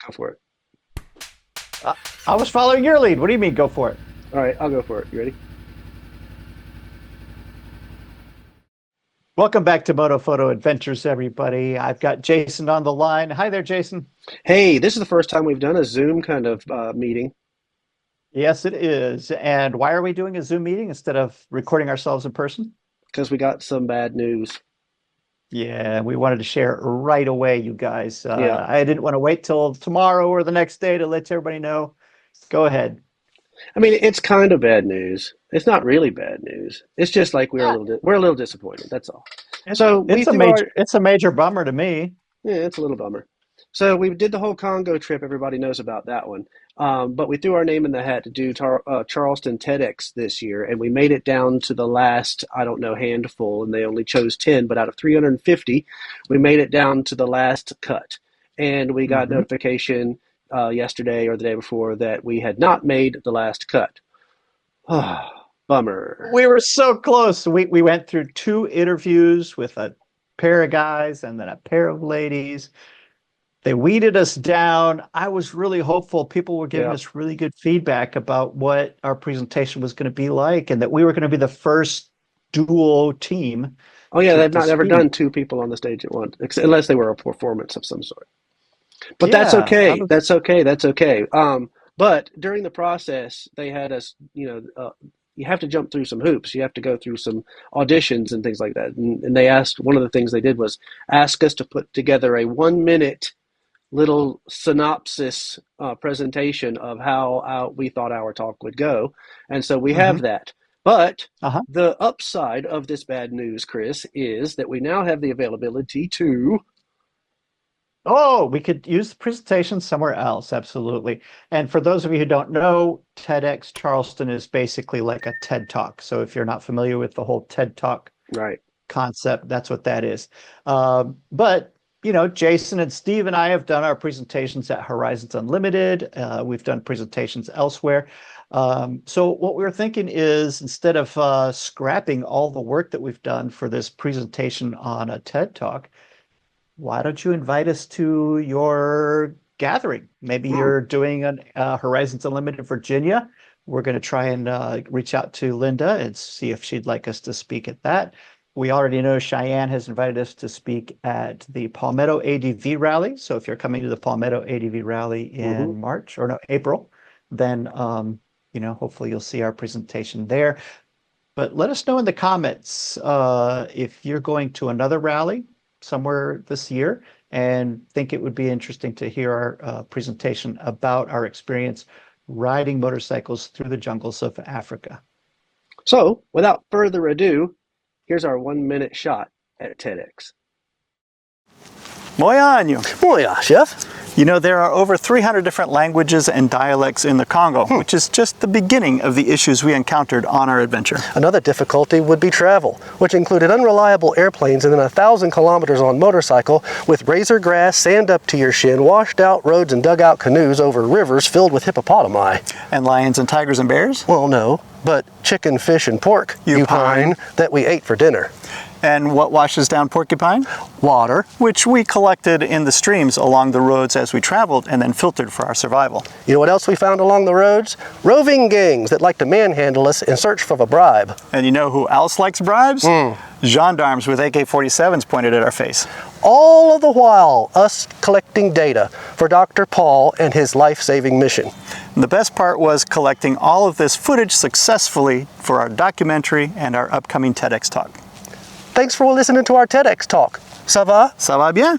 Go for it. Uh, I was following your lead. What do you mean, go for it? All right, I'll go for it. You ready? Welcome back to Moto Photo Adventures, everybody. I've got Jason on the line. Hi there, Jason. Hey, this is the first time we've done a Zoom kind of meeting Yes, it is. And why are we doing a Zoom meeting instead of recording ourselves in person? because we got some bad news. Yeah, we wanted to share it right away, you guys. Yeah. I didn't want to wait till tomorrow or the next day to let everybody know. Go ahead. I mean, it's kind of bad news. It's not really bad news. It's just like Ah, we're a little disappointed. That's all. it, So we threw our it's a major bummer to me. Yeah, it's a little bummer. So we did the whole Congo trip. Everybody knows about that one. But we threw our name in the hat to do Charleston TEDx this year, and we made it down to the last, I don't know, handful, and they only chose 10. But out of 350, we made it down to the last cut. And we got Hmm. notification yesterday or the day before that we had not made the last cut. Bummer. We were so close. We went through two interviews with a pair of guys and then a pair of ladies. They weeded us down. I was really hopeful. People were giving Yeah. us really good feedback about what our presentation was going to be like and that we were going to be the first duo team Oh yeah, they've to not ever speak. done two people on the stage at once, unless they were a performance of some sort. But that's Yeah, I okay. was, That's okay. That's okay. But during the process, they had us, you have to jump through some hoops. You have to go through some auditions and things like that. And they asked, one of the things they did was ask us to put together a 1 minute little synopsis presentation of how we thought our talk would go. And so we have mhm, that. But uh-huh. the upside of this bad news, Chris, is that we now have the availability to. Oh, we could use the presentation somewhere else. Absolutely. And for those of you who don't know, TEDx Charleston is basically like a TED Talk. So if you're not familiar with the whole TED Talk Right. concept, that's what that is. But Jason and Steve and I have done our presentations at Horizons Unlimited. We've done presentations elsewhere. So what we were thinking is instead of scrapping all the work that we've done for this presentation on a TED Talk, why don't you invite us to your gathering? Maybe Hmm. you're doing an Horizons Unlimited Virginia. We're going to try and reach out to Linda and see if she'd like us to speak at that. We already know Cheyenne has invited us to speak at the Palmetto ADV rally. So if you're coming to the Palmetto ADV rally Hmm. in March or no, April, then hopefully you'll see our presentation there. But let us know in the comments if you're going to another rally somewhere this year and think it would be interesting to hear our presentation about our experience riding motorcycles through the jungles of Africa. So, without further ado, here's our 1 minute shot at TEDx. Muy año. Moya, chef. You know, there are over 300 different languages and dialects in the Congo, which is just the beginning of the issues we encountered on our adventure. Another difficulty would be travel, which included unreliable airplanes and then 1,000 kilometers on motorcycle with razor grass, sand up to your shin, washed out roads and dugout canoes over rivers filled with hippopotami. And lions and tigers and bears? Well, no, but chicken, fish, and pork, You pine. that we ate for dinner. And what washes down porcupine? Water. Which we collected in the streams along the roads as we traveled and then filtered for our survival. You know what else we found along the roads? Roving gangs that like to manhandle us in search of a bribe. And you know who else likes bribes? Gendarmes with AK-47s pointed at our face. All of the while, us collecting data for Dr. Paul and his life-saving mission. And the best part was collecting all of this footage successfully for our documentary and our upcoming TEDx talk. Thanks for listening to our TEDx talk. Ça va? Ça va bien?